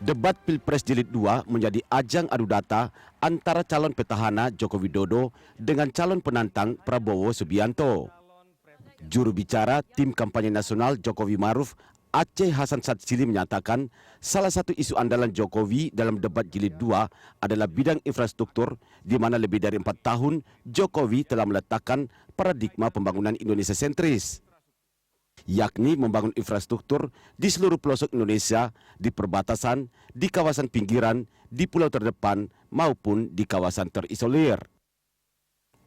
Debat Pilpres Jilid 2 menjadi ajang adu data antara calon petahana Joko Widodo dengan calon penantang Prabowo Subianto. Juru bicara Tim Kampanye Nasional Jokowi Maruf, Aceh Hasan Satsili menyatakan salah satu isu andalan Jokowi dalam debat Jilid 2 adalah bidang infrastruktur, di mana lebih dari 4 tahun Jokowi telah meletakkan paradigma pembangunan Indonesia sentris, yakni membangun infrastruktur di seluruh pelosok Indonesia, di perbatasan, di kawasan pinggiran, di pulau terdepan, maupun di kawasan terisolir.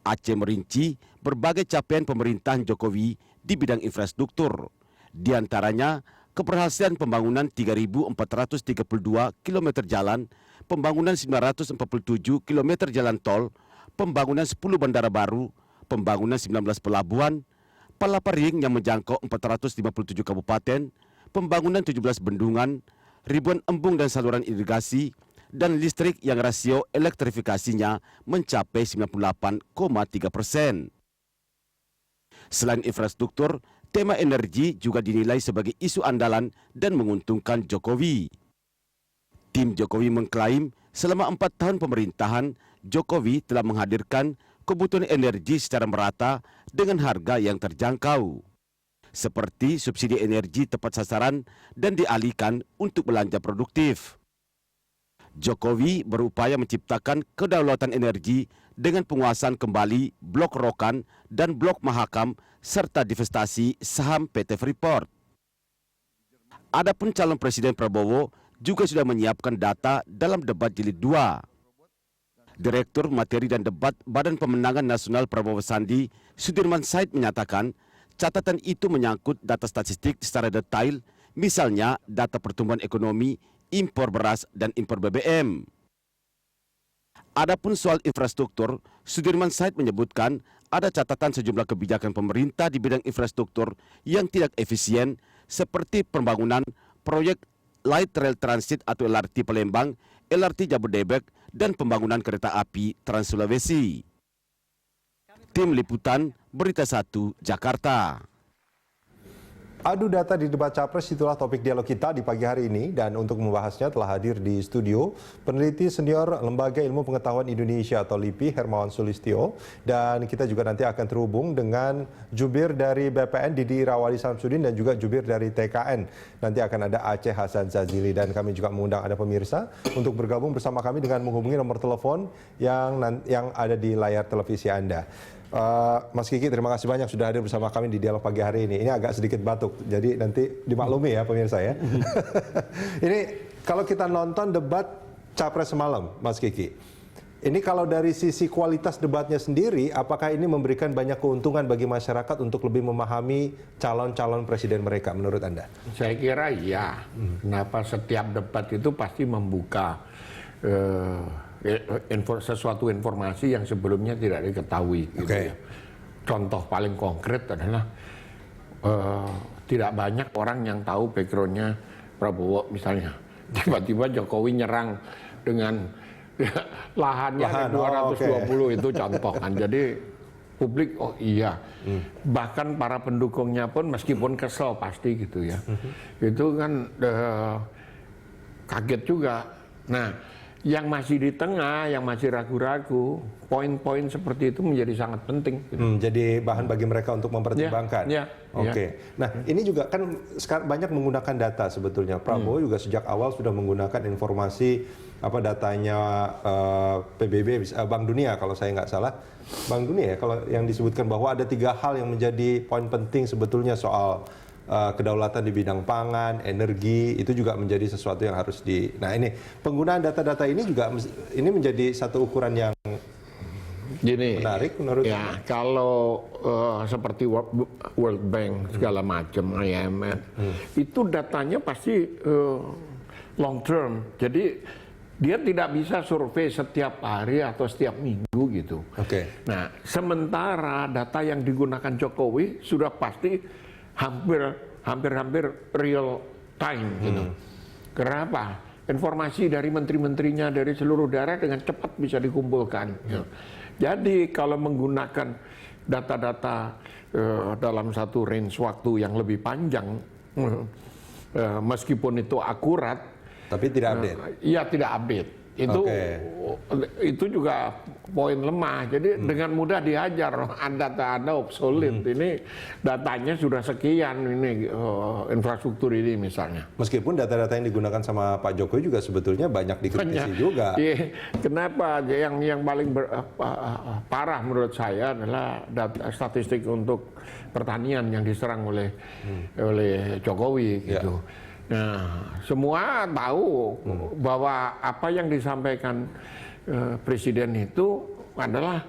Aceh merinci berbagai capaian pemerintahan Jokowi di bidang infrastruktur, di antaranya keberhasilan pembangunan 3.432 km jalan, pembangunan 947 km jalan tol, pembangunan 10 bandara baru, pembangunan 19 pelabuhan, Palapa Ring yang menjangkau 457 kabupaten, pembangunan 17 bendungan, ribuan embung dan saluran irigasi, dan listrik yang rasio elektrifikasinya mencapai 98,3%. Selain infrastruktur, tema energi juga dinilai sebagai isu andalan dan menguntungkan Jokowi. Tim Jokowi mengklaim selama 4 tahun pemerintahan, Jokowi telah menghadirkan kebutuhan energi secara merata dengan harga yang terjangkau, seperti subsidi energi tepat sasaran dan dialihkan untuk belanja produktif. Jokowi berupaya menciptakan kedaulatan energi dengan penguasaan kembali Blok Rokan dan Blok Mahakam serta divestasi saham PT Freeport. Adapun calon Presiden Prabowo juga sudah menyiapkan data dalam debat Jilid 2. Direktur Materi dan Debat Badan Pemenangan Nasional Prabowo Sandi, Sudirman Said menyatakan, catatan itu menyangkut data statistik secara detail, misalnya data pertumbuhan ekonomi, impor beras, dan impor BBM. Adapun soal infrastruktur, Sudirman Said menyebutkan ada catatan sejumlah kebijakan pemerintah di bidang infrastruktur yang tidak efisien, seperti pembangunan proyek Light Rail Transit atau LRT Palembang, LRT Jabodebek, dan pembangunan kereta api Trans Sulawesi. Tim Liputan, Berita 1, Jakarta. Adu data di debat capres, itulah topik dialog kita di pagi hari ini, dan untuk membahasnya telah hadir di studio peneliti senior Lembaga Ilmu Pengetahuan Indonesia atau LIPI, Hermawan Sulistyo, dan kita juga nanti akan terhubung dengan jubir dari BPN Didi Rawali Samsudin dan juga jubir dari TKN. Nanti akan ada Aceh Hasan Satsili, dan kami juga mengundang Anda pemirsa untuk bergabung bersama kami dengan menghubungi nomor telepon yang ada di layar televisi Anda. Mas Kiki, terima kasih banyak sudah hadir bersama kami di dialog pagi hari ini. Ini agak sedikit batuk, jadi nanti dimaklumi ya pemirsa ya. Ini kalau kita nonton debat capres semalam, Mas Kiki, ini kalau dari sisi kualitas debatnya sendiri, apakah ini memberikan banyak keuntungan bagi masyarakat untuk lebih memahami calon-calon presiden mereka menurut Anda? Saya kira iya. Kenapa setiap debat itu pasti membuka sesuatu informasi yang sebelumnya tidak diketahui. Gitu ya. Contoh paling konkret adalah tidak banyak orang yang tahu backgroundnya Prabowo misalnya. Tiba-tiba Jokowi nyerang dengan lahannya 220 itu contoh kan. Jadi publik oh iya. Bahkan para pendukungnya pun meskipun kesel pasti gitu ya. Itu kan kaget juga. Nah, yang masih di tengah, yang masih ragu-ragu, poin-poin seperti itu menjadi sangat penting. Jadi bahan bagi mereka untuk mempertimbangkan. Oke. Nah, ini juga kan sekarang banyak menggunakan data sebetulnya. Prabowo juga sejak awal sudah menggunakan informasi datanya PBB, Bank Dunia kalau saya nggak salah. Bank Dunia ya, kalau yang disebutkan bahwa ada 3 hal yang menjadi poin penting sebetulnya soal kedaulatan di bidang pangan, energi, itu juga menjadi sesuatu yang harus Nah, ini penggunaan data-data ini juga ini menjadi satu ukuran yang menarik menurut ya. Kalau seperti World Bank segala macam, IMF, itu datanya pasti long term. Jadi dia tidak bisa survei setiap hari atau setiap minggu gitu. Nah, sementara data yang digunakan Jokowi sudah pasti hampir real time gitu. Kenapa? Informasi dari menteri-menterinya dari seluruh daerah dengan cepat bisa dikumpulkan. Jadi kalau menggunakan data-data dalam satu range waktu yang lebih panjang, meskipun itu akurat, Tapi tidak update. Iya, tidak update. Itu juga poin lemah. Jadi dengan mudah dihajar, data Anda obsolete. Ini datanya sudah sekian, ini infrastruktur ini misalnya. Meskipun data-data yang digunakan sama Pak Jokowi juga sebetulnya banyak dikritisi juga. Iya. Kenapa? Yang paling parah menurut saya adalah data statistik untuk pertanian yang diserang oleh Jokowi gitu. Nah, semua tahu bahwa apa yang disampaikan presiden itu adalah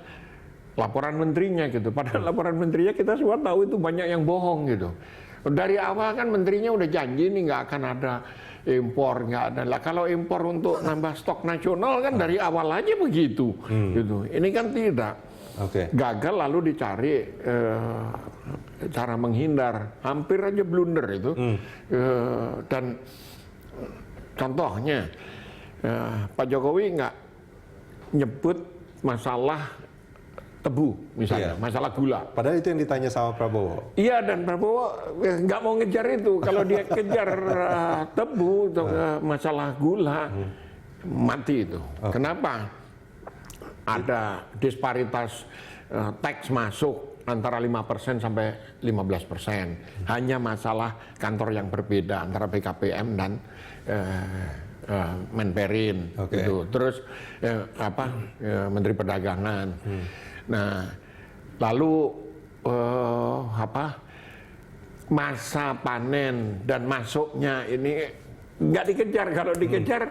laporan menterinya gitu. Padahal laporan menterinya kita semua tahu itu banyak yang bohong gitu. Dari awal kan menterinya udah janji nih nggak akan ada impor, nggak ada. Lah kalau impor untuk nambah stok nasional kan dari awal aja begitu. Gitu. Ini kan tidak. Gagal lalu dicari cara menghindar, hampir aja blunder itu. Dan contohnya Pak Jokowi nggak nyebut masalah tebu misalnya, masalah gula. Padahal itu yang ditanya sama Prabowo. Iya, dan Prabowo nggak mau ngejar itu. Kalau dia kejar tebu, masalah gula, mati itu. Kenapa? Ada disparitas teks masuk antara 5% sampai 15%. Hanya masalah kantor yang berbeda antara BKPM dan Menperin. Gitu. Terus Menteri Perdagangan. Nah, lalu masa panen dan masuknya ini nggak dikejar. Kalau dikejar,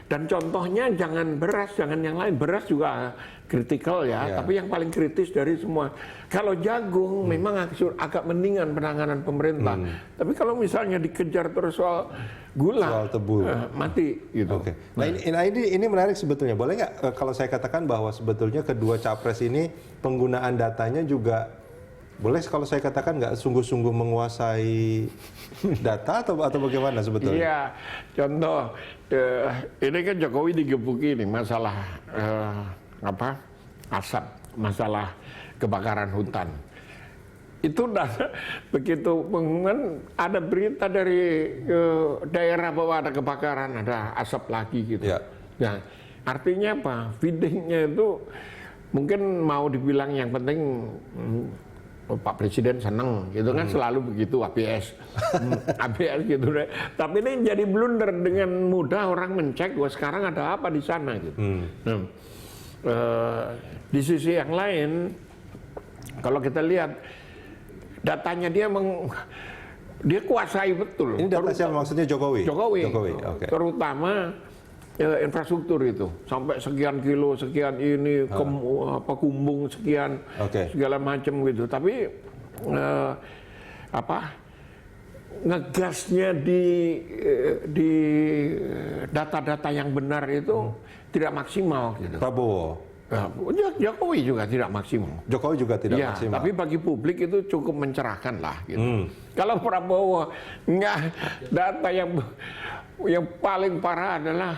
dan contohnya jangan beras, jangan yang lain. Beras juga kritikal ya, tapi yang paling kritis dari semua. Kalau jagung memang agak mendingan penanganan pemerintah. Tapi kalau misalnya dikejar terus soal gula, soal tebu, mati gitu. Nah ini menarik sebetulnya. Boleh nggak kalau saya katakan bahwa sebetulnya kedua capres ini penggunaan datanya juga boleh kalau saya katakan nggak sungguh-sungguh menguasai data atau bagaimana sebetulnya? Iya, contoh ini kan Jokowi digebuki nih masalah asap, masalah kebakaran hutan. Itu begitu pengumuman ada berita dari daerah bahwa ada kebakaran, ada asap lagi gitu. Nah, artinya apa? Feedingnya itu mungkin mau dibilang yang penting Pak Presiden seneng gitu kan, selalu begitu ABS gitu deh. Tapi ini jadi blunder, dengan mudah orang mencek wah sekarang ada apa di sana gitu. Nah, di sisi yang lain kalau kita lihat datanya dia kuasai betul. Ini data siapa maksudnya? Jokowi. Terutama infrastruktur itu sampai sekian kilo, sekian ini, kumbung sekian, segala macam gitu. Tapi ngegasnya di data-data yang benar itu tidak maksimal gitu. Prabowo. Jokowi juga tidak maksimal. Jokowi juga tidak maksimal. Tapi bagi publik itu cukup mencerahkan lah gitu. Kalau Prabowo nggak, data yang paling parah adalah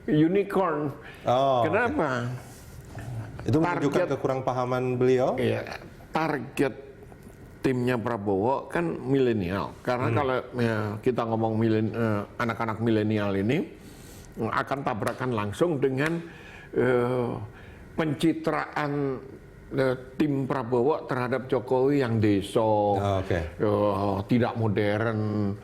unicorn. Kenapa? Itu menunjukkan kekurangpahaman beliau? Iya, target timnya Prabowo kan milenial. Karena kalau kita ngomong anak-anak milenial ini akan tabrakan langsung dengan pencitraan tim Prabowo terhadap Jokowi yang deso, tidak modern,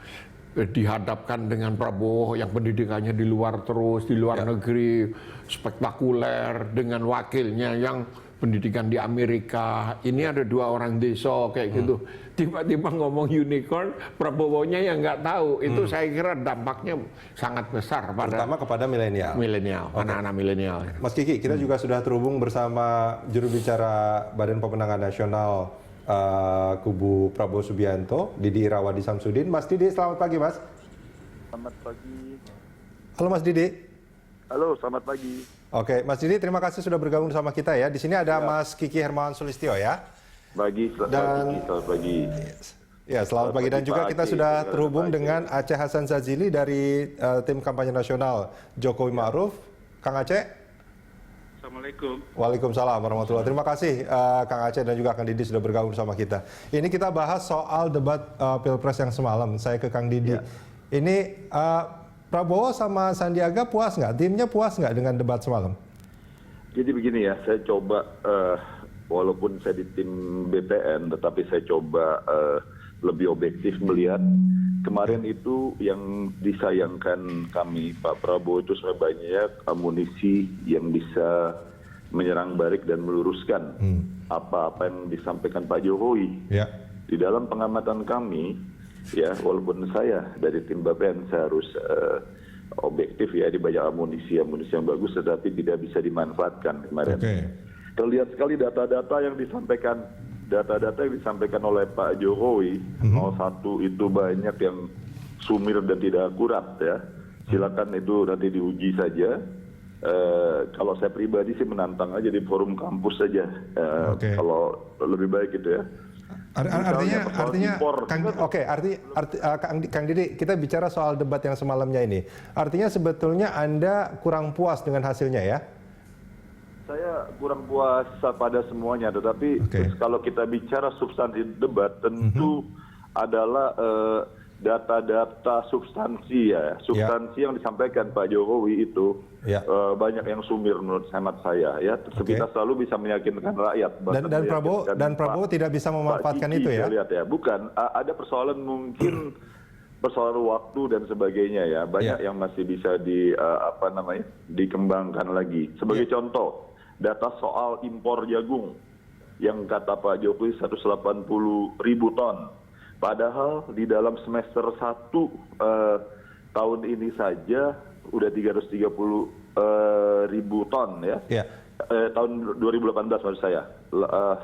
dihadapkan dengan Prabowo yang pendidikannya di luar terus, di luar negeri, spektakuler, dengan wakilnya yang pendidikan di Amerika. Ini ada dua orang deso kayak gitu. Tiba-tiba ngomong unicorn, Prabowo-nya yang nggak tahu. Itu saya kira dampaknya sangat besar terutama kepada milenial. Anak-anak milenial. Mas Kiki, kita juga sudah terhubung bersama juru bicara Badan Pemenangan Nasional kubu Prabowo Subianto, Didi Irawadi Samsudin. Mas Didi, selamat pagi, Mas. Selamat pagi. Halo, Mas Didi. Halo, selamat pagi. Oke, Mas Didi, terima kasih sudah bergabung bersama kita ya. Di sini ada Mas Kiki Hermawan Sulistyo ya. Selamat pagi. Ya, selamat pagi. Dan juga kita sudah terhubung dengan Aceh Hasan Zazili dari tim kampanye nasional Jokowi Ma'ruf. Kang Aceh. Assalamualaikum. Waalaikumsalam warahmatullahi. Terima kasih Kang Aceh dan juga Kang Didi sudah bergabung bersama kita. Ini kita bahas soal debat Pilpres yang semalam. Saya ke Kang Didi. Ini Prabowo sama Sandiaga puas nggak? Timnya puas nggak dengan debat semalam? Jadi begini ya, saya coba walaupun saya di tim BPN, tetapi saya coba lebih objektif melihat kemarin itu yang disayangkan kami Pak Prabowo itu sebenarnya banyak amunisi yang bisa menyerang balik dan meluruskan apa-apa yang disampaikan Pak Jokowi. Ya. Di dalam pengamatan kami, ya walaupun saya dari tim BPN saya harus objektif ya, di banyak amunisi yang bagus tetapi tidak bisa dimanfaatkan kemarin. Terlihat sekali data-data yang disampaikan oleh Pak Jokowi 01 itu banyak yang sumir dan tidak akurat ya. Silakan itu nanti diuji saja. Kalau saya pribadi sih menantang aja di forum kampus saja. Kalau lebih baik gitu ya. Artinya Kang Didi, kita bicara soal debat yang semalamnya ini. Artinya sebetulnya Anda kurang puas dengan hasilnya ya? Saya kurang puas pada semuanya, tetapi kalau kita bicara substansi debat tentu adalah data-data substansi ya, substansi yang disampaikan Pak Jokowi itu banyak yang sumir menurut hemat saya ya. Kita selalu bisa meyakinkan rakyat. Dan Prabowo tidak bisa memanfaatkan itu ya? Lihat ya, bukan ada persoalan mungkin persoalan waktu dan sebagainya ya. Banyak yang masih bisa dikembangkan lagi. Sebagai contoh, data soal impor jagung yang kata Pak Jokowi 180.000 ton. Padahal di dalam semester 1 tahun ini saja udah 330.000 ton ya. Tahun 2018 maksud saya.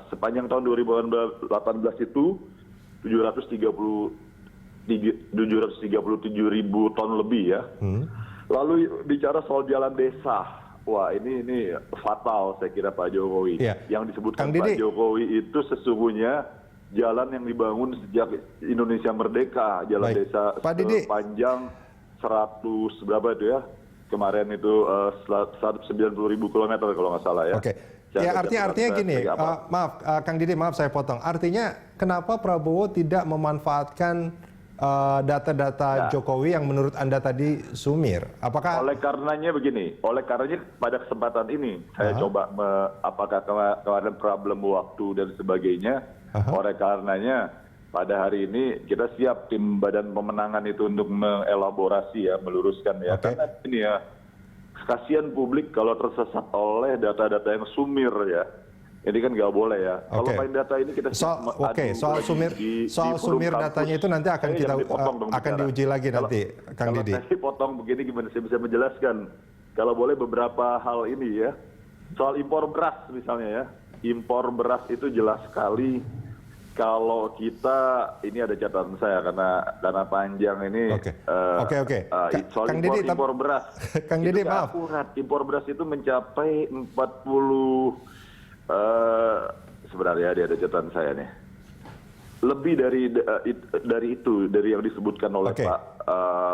Sepanjang tahun 2018 itu 737.000 ton lebih ya. Lalu bicara soal jalan desa. Wah ini fatal saya kira Pak Jokowi. Yang disebutkan Pak Jokowi itu sesungguhnya jalan yang dibangun sejak Indonesia merdeka, jalan desa sepanjang 100 berapa itu ya? Kemarin itu 190.000 kilometer kalau nggak salah ya. Artinya gini, maaf Kang Didi, maaf saya potong. Artinya kenapa Prabowo tidak memanfaatkan data-data Jokowi yang menurut Anda tadi sumir? Apakah oleh karenanya pada kesempatan ini saya coba apakah kemarin problem waktu dan sebagainya. Oleh karenanya pada hari ini kita siap tim Badan Pemenangan itu untuk mengelaborasi ya, meluruskan ya. Karena ini ya kasihan publik kalau tersesat oleh data-data yang sumir ya. Ini kan nggak boleh ya. Kalau main data ini kita soal sumir datanya itu nanti akan diuji lagi nanti, Kang Didi. Kalau saya potong begini gimana saya bisa menjelaskan? Kalau boleh beberapa hal ini ya. Soal impor beras misalnya ya. Impor beras itu jelas sekali kalau kita ini ada catatan saya karena panjang ini. Soal impor beras. Kang Didi maaf. Impor beras itu mencapai 40 sebenarnya ada catatan saya nih. Lebih dari itu dari yang disebutkan oleh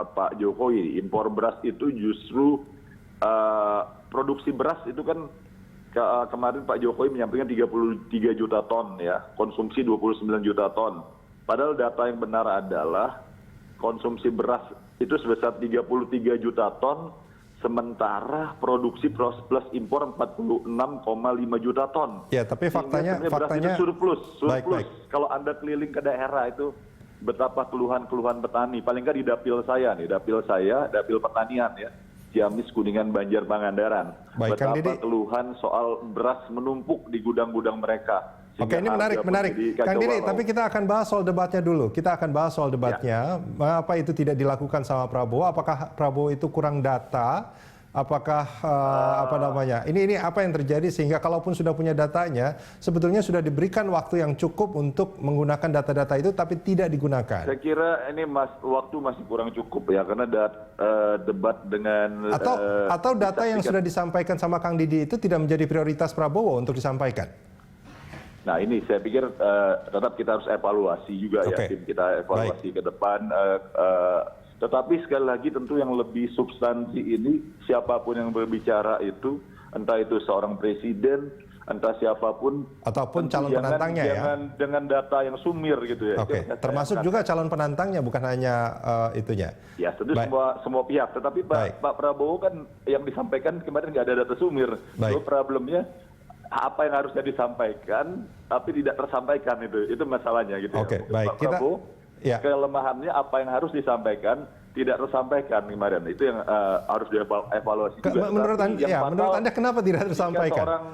Pak Jokowi, impor beras itu justru produksi beras itu kan kemarin Pak Jokowi menyampaikan 33 juta ton ya, konsumsi 29 juta ton. Padahal data yang benar adalah konsumsi beras itu sebesar 33 juta ton. Sementara produksi plus impor 46,5 juta ton. Ya, tapi faktanya surplus. Baik. Kalau Anda keliling ke daerah itu betapa keluhan petani. Paling nggak di dapil pertanian ya. Ciamis, Kuningan, Banjar, Pangandaran. Betapa keluhan soal beras menumpuk di gudang-gudang mereka. Ini menarik. Kang Didi, tapi kita akan bahas soal debatnya dulu. Mengapa itu tidak dilakukan sama Prabowo? Apakah Prabowo itu kurang data? Apakah Ini apa yang terjadi sehingga kalaupun sudah punya datanya, sebetulnya sudah diberikan waktu yang cukup untuk menggunakan data-data itu, tapi tidak digunakan. Saya kira ini waktu masih kurang cukup ya, karena debat dengan atau data yang sudah disampaikan sama Kang Didi itu tidak menjadi prioritas Prabowo untuk disampaikan. Nah ini saya pikir tetap kita harus evaluasi juga ya, tim kita evaluasi ke depan. Tetapi sekali lagi tentu yang lebih substansi ini siapapun yang berbicara itu, entah itu seorang presiden entah siapapun. Ataupun Tentu calon penantangnya ya? Dengan data yang sumir gitu ya. Oke, termasuk juga calon penantangnya, bukan hanya itunya. Ya, tentu Baik. semua pihak. Tetapi Baik. Pak Prabowo kan yang disampaikan kemarin nggak ada data sumir. Baik. So, problemnya apa yang harusnya disampaikan, tapi tidak tersampaikan itu masalahnya gitu. Oke, ya. baik. Pak Prabowo, kelemahannya apa yang harus disampaikan tidak tersampaikan kemarin. Itu yang harus dievaluasi juga. Menurut Anda kenapa tidak tersampaikan? Jika seorang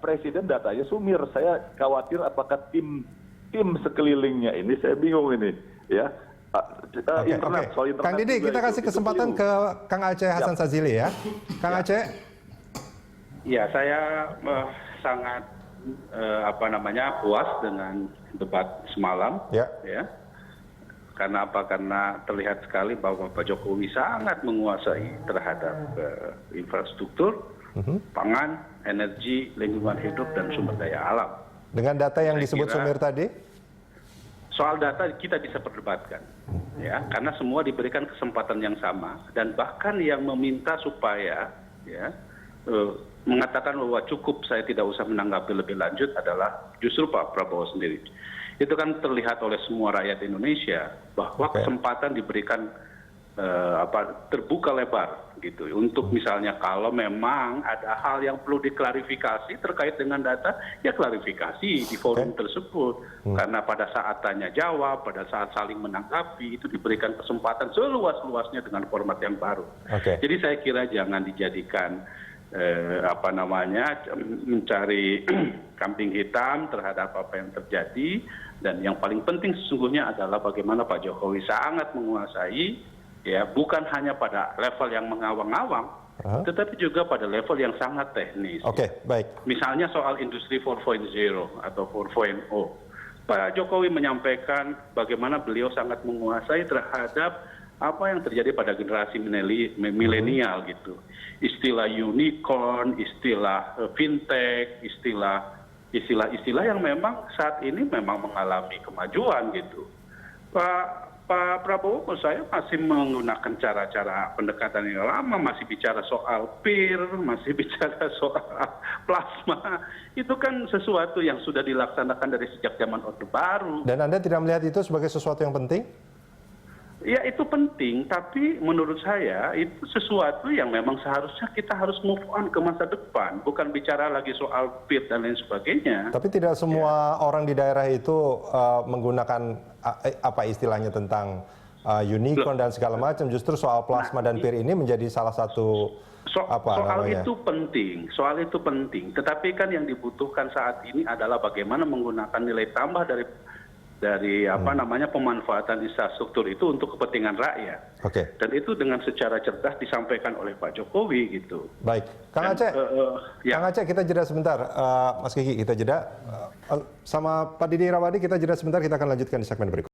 presiden datanya sumir, saya khawatir apakah tim sekelilingnya ini, saya bingung ini, ya. Oke. Kang Didi, kita kasih kesempatan ke Kang Aceh Hasan Sazili ya. Kang Aceh. Ya, saya sangat puas dengan debat semalam. Ya. Karena apa? Karena terlihat sekali bahwa Pak Jokowi sangat menguasai terhadap infrastruktur, pangan, energi, lingkungan hidup, dan sumber daya alam. Dengan data yang disebut sumir tadi? Soal data kita bisa perdebatkan, ya, karena semua diberikan kesempatan yang sama, dan bahkan yang meminta supaya, ya, mengatakan bahwa cukup, saya tidak usah menanggapi lebih lanjut adalah justru Pak Prabowo sendiri. Itu kan terlihat oleh semua rakyat Indonesia bahwa kesempatan diberikan terbuka lebar gitu untuk misalnya kalau memang ada hal yang perlu diklarifikasi terkait dengan data, ya klarifikasi di forum tersebut. Karena pada saat tanya jawab, pada saat saling menanggapi, itu diberikan kesempatan seluas-luasnya dengan format yang baru. Jadi saya kira jangan dijadikan mencari kambing hitam terhadap apa yang terjadi, dan yang paling penting sesungguhnya adalah bagaimana Pak Jokowi sangat menguasai, ya, bukan hanya pada level yang mengawang-awang, tetapi juga pada level yang sangat teknis. Baik. Misalnya soal industri 4.0 atau 4.0, Pak Jokowi menyampaikan bagaimana beliau sangat menguasai terhadap apa yang terjadi pada generasi milenial gitu. Istilah unicorn, istilah fintech, istilah yang memang saat ini memang mengalami kemajuan gitu. Pak Prabowo menurut saya masih menggunakan cara-cara pendekatan yang lama, masih bicara soal peer, masih bicara soal plasma. Itu kan sesuatu yang sudah dilaksanakan dari sejak zaman Orde Baru. Dan Anda tidak melihat itu sebagai sesuatu yang penting? Ya, itu penting, tapi menurut saya itu sesuatu yang memang seharusnya kita harus move on ke masa depan, bukan bicara lagi soal peer dan lain sebagainya. Tapi tidak semua orang di daerah itu menggunakan apa istilahnya tentang unicorn dan segala macam. Justru soal plasma dan peer ini menjadi salah satu soal itu penting. Tetapi kan yang dibutuhkan saat ini adalah bagaimana menggunakan nilai tambah dari pemanfaatan infrastruktur itu untuk kepentingan rakyat. Dan itu dengan secara cerdas disampaikan oleh Pak Jokowi gitu. Baik, Kang Aceh, kita jeda sebentar. Mas Kiki, kita jeda. Sama Pak Didi Rawadi, kita jeda sebentar. Kita akan lanjutkan di segmen berikut.